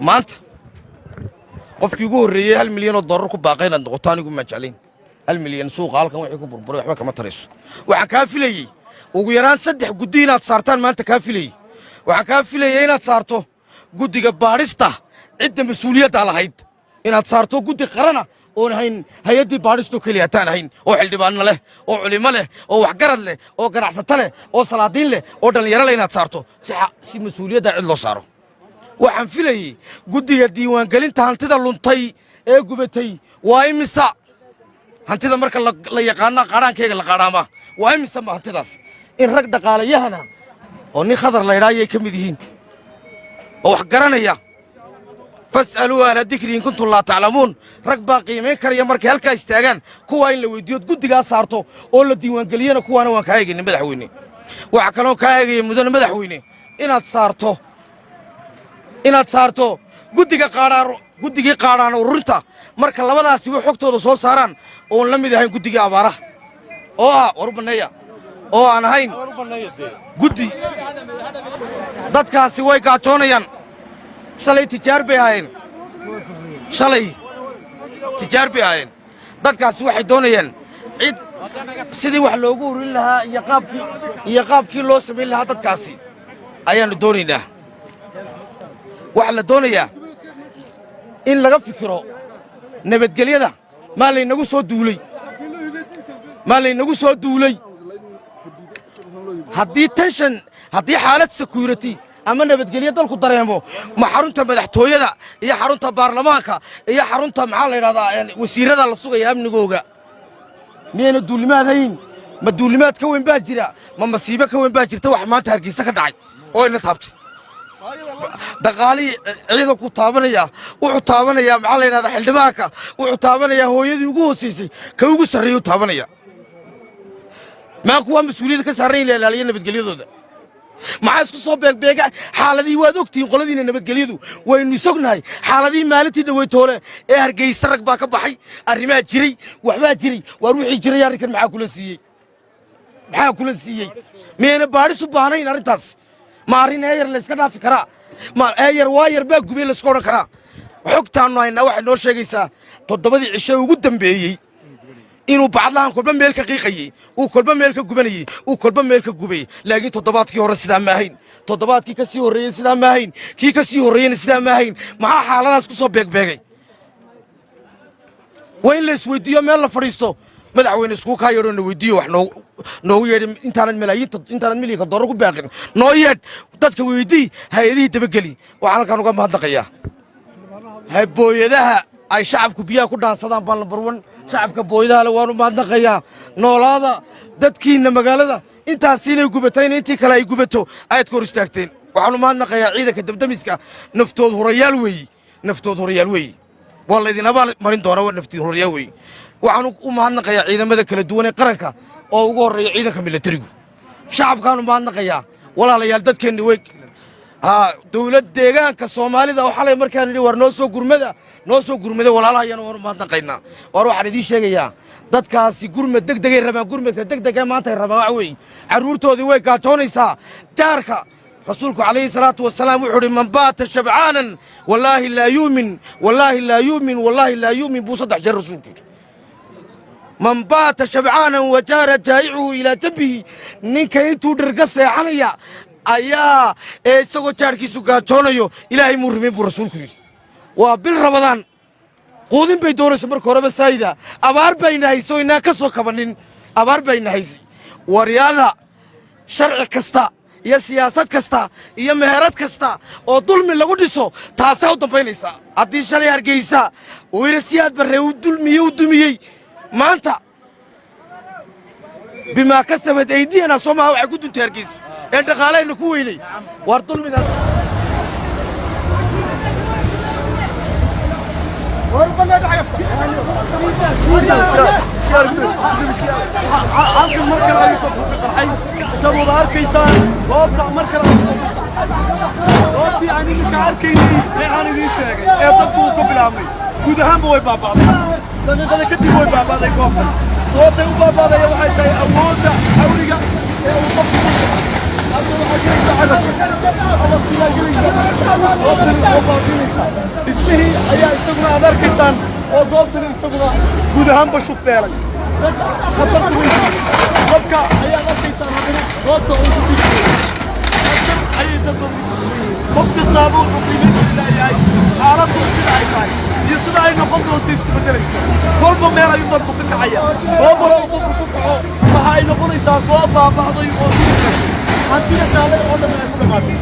maanta qofkii ugu horreeyey 1 milyan oo dollar ku baaqay inaad noqoto anigu ma jeclayn 1 milyan suuqa halkan wixii ku burburay waxba kama tarayso waxaan kaa filayey ugu yaraan 3 guddi inaad saartaan maanta kaa filayey waxaan kaa filayey inaad saarto guddiga baadhista cidda mas'uuliyadda lahayd inaad saarto guddi qarana oo hayn hay'adii baadhistu kaliya taan hayn oo xildhibaano leh oo culimo leh oo waxgarad leh oo ganacsato leh oo salaadiin leh oo dhalinyaro leh inaad saarto si mas'uuliyadda cid loo saaro waxaan filayey guddiga diiwaangelinta hantida luntay ee gubatay waa imisa hantida marka la yaqaana qaaraankeyga la qaaraama waa imisa ma hantidaas in rag dhaqaalayahana oo nin khadar la yidhaayay ka mid yihiin oo wax garanaya fas'aluu ahla dikri in kuntum laa taclamuun rag baa qiimayn karaya markay halkaa istaagaan kuwaa in la weyddiiyood guddigaa saarto oo la diiwaangeliyana kuwaana waan kaa eegaynin madaxweyne waxaa kaloo kaa eegaya mudane madaxweyne inaad saarto guddigii qaadhaan ururinta marka labadaasiba xogtooda soo saaraan oon la mid ahayn guddigii abaaraha oo ah waru banneeya oo aan ahayn guddi dadkaasi way gaajoonayaan shalay tijaar bay ahaayeen dadkaasi waxay doonayaan cid sidii wax loogu urin lahaa iyo qaabkii loo samayn lahaa dadkaasi ayaannu doonaynaa waxaa la doonayaa in laga fikiro nabadgelyada maa laynagu soo duulay haddii xaalad security ama nabadgelyo dalku dareemo ma xarunta madaxtooyada iyo xarunta baarlamaanka iyo xarunta maxaa la yidhahdaa wasiirrada la sugaya amnigooga miyayna duulimaad hayn ma duulimaad ka weyn baa jira ma masiibo ka weyn baa jirta wax maanta hargeysa ka dhacay oo ina taabtay dhaqaalihii ciidanku taabanaya wuxuu taabanayaa maxaa la yidhahdaa xildhibaanka wuxuu taabanayaa hooyadii ugu hoosaysay ka ugu sarreeyuu taabanaya maa kuwaa mas-uuliyadda ka saaran in la ilaaliyo nabadgelyadooda maxaa isku soo beegbeega xaaladihii waad ogtihiin qoladiina nabadgelyadu waynu isognahay xaaladihii maalintii dhaweytoole ee hargeysa rag baa ka baxay arrimaa jiray waxbaa jiray waar wixii jiray arrinkan maxaa kula siiyey miyayna baadhis u baahnayn arrintaas ma arrin eeyar layska dhaafi karaa ma eeyar waayar baa gubay layska odhan karaa xogtaannu haynaa waxay noo sheegaysaa 7 cisho ugu dambeeyey inuu bacdlahan kolba meel ka qiiqayey uu kolba meel ka gubanayey uu kolba meel ka gubayey laakiin 7kii hore sidaa ma ahayn 7kii ka sii horreeyey sidaa ma ahayn kii ka sii horreeyeyna sidaa ma ahayn maxaa xaaladaas ku soo beegbeegay waa in la isweyddiiyo meel la fadhiisto madaxweyne iskuu kaa yeedhoo na weyddiiyo wax noogu yeedhi intaanad milyanka dollar ku baaqin noo yeedh dadka weyddiy hay-adihii dabageli waxaan halkaan uga mahadnaqayaa booyadaha ay shacabku biyaha ku dhaansadaan baan lambar 1 shacabka booyadaha le waanu mahadnaqayaa noolaada dadkiinna magaalada intaasi inay gubatayna intii kale ay gubato ayaad ka hor istaagteen waxaanu mahadnaqayaa ciidanka dabdamiska naftood horayaal weeye waa laydin abaal marin doonaa waa naftood horayaal weeye waxaanu u mahadnaqayaa ciidamada kala duwan ee qaranka oo ugu horreeya ciidanka milatarigu shacabkaanu mahadnaqayaa walaalayaal dadkeenni wey dawlad deegaanka soomaalida oo xalay markaan nidhi war noo soo gurmada walaalahayana waanu mahadnaqaynaa waar waxaan idiin sheegayaa dadkaasi gurmad degdegay rabaan gurmadka degdegee maantay rabaan waxa weeye carruurtoodii way gaajoonaysaa jaarka rasuulku calayhi salaatu wasalaam wuxuu idhi man baata shabcaanan wallaahi laa yuumin buu 3 jeer rasuulku yidhi man baata shabcaanan wajaara jaa'icuhu ilaa jambihi ninka intuu dhirga seexanaya ayaa isagoo jaarkiisu gaajoonayo ilaahay muu rimin buu rasuulku yidhi waa bil rabadaan quudin bay doonayso marka horeba saayida abaar bayna hayso inaan ka soo kabannin abaar bayna haysay waryaada sharci kasta iyo siyaasad kasta iyo meherad kasta oo dulmi lagu dhiso taasaa u dambaynaysaa haddii shalay hargeysa weyne siyaad barree u dumiyey maanta bimaa kasabad aydiyana soo maha waxay ku duntay hargeysa ee dhaqaalayna ku weynay waar dulmiga halkan marka laga qabto qarxay sabab arkaysaan goobta marka goobtii aan idinka arkaynay ee aan idin sheegay ee dadku ka bilaabmay guud ahaanba way baabaaday daqiiqada kadib way baabaaday goobta sababtay u baabaaday waxay tahay awoodda xawliga ee uu qofku اسمه ayaa isaguna aad arkaysaan oo goobtan isaguna guud ahaanba shuf beelay qabka ayaa arkaysaan hadana goobta uu ku jiro ayay dadku qof kasta uu qiimeeyo ilaahay xaaladdu sida ay tahay iyo sida ay noqon doonto isku bedelayso kolba meel ay dadku ka kacaya goob wala uu ku kaco waxa ay noqonaysaa goob baabacday oo hadii taale oo dhan ay ku dhamaatay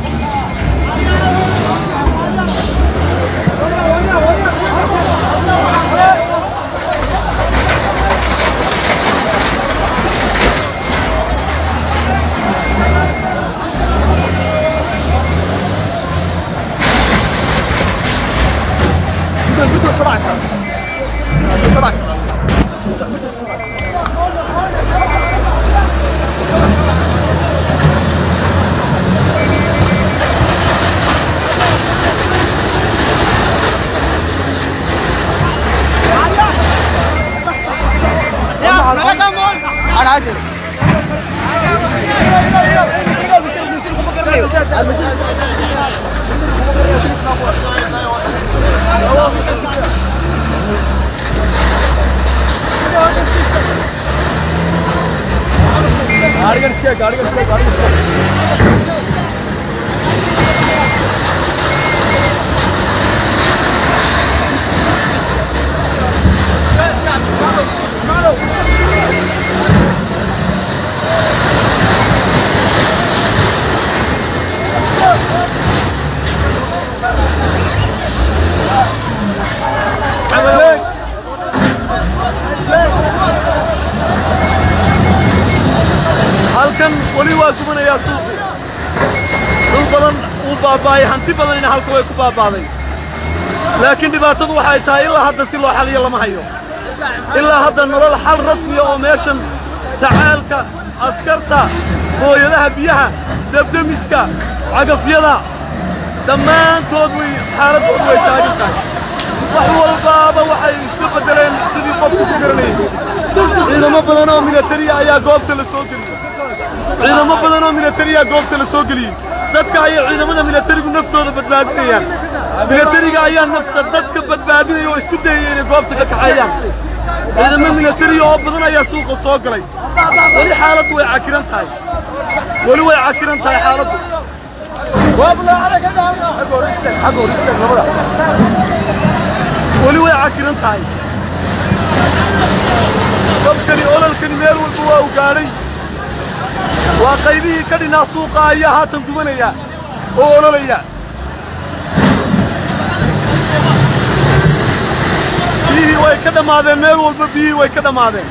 halkan wali waa gubanayaa suuqi dad badan uu baabaay hanti badan in halka way ku baabaaday laakiin dhibaatadu waxay tahay ilaa hadda si loo xaliyo lama hayo ilaa hadda nolol xal rasmi ah oo meeshan tacaalka askarta hooyadaha biyaha dabdamiska cagafyada dhammaantood way xaaladoodu way taagan tahay wax walbaaba waxay iska bedeleen sidii qofku ku garanayay ciidamo badan oo militariya ayaa goobta la soo geliyay ciidamo badan oo militariya goobta la soo geliyay dadka ay ciidamada militarigu naftooda badbaadinayaan militariga ayaa nafta dadka badbaadinaya oo isku dayay inay goobta ka kaxeeyaan ciidamo militariya oo badan ayaa suuqa soo galay wali xaaladdu way cakiran tahay wali way cakiran tahay xaaladdu wali way cakiran tahay dabkani ololkani meel walba waa u gaadhay waa qaybihii ka dhinaa suuqa ayaa haatan gubanaya oo ololaya biyihii way ka dhammaadeen meel walba biyihii way ka dhammaadeen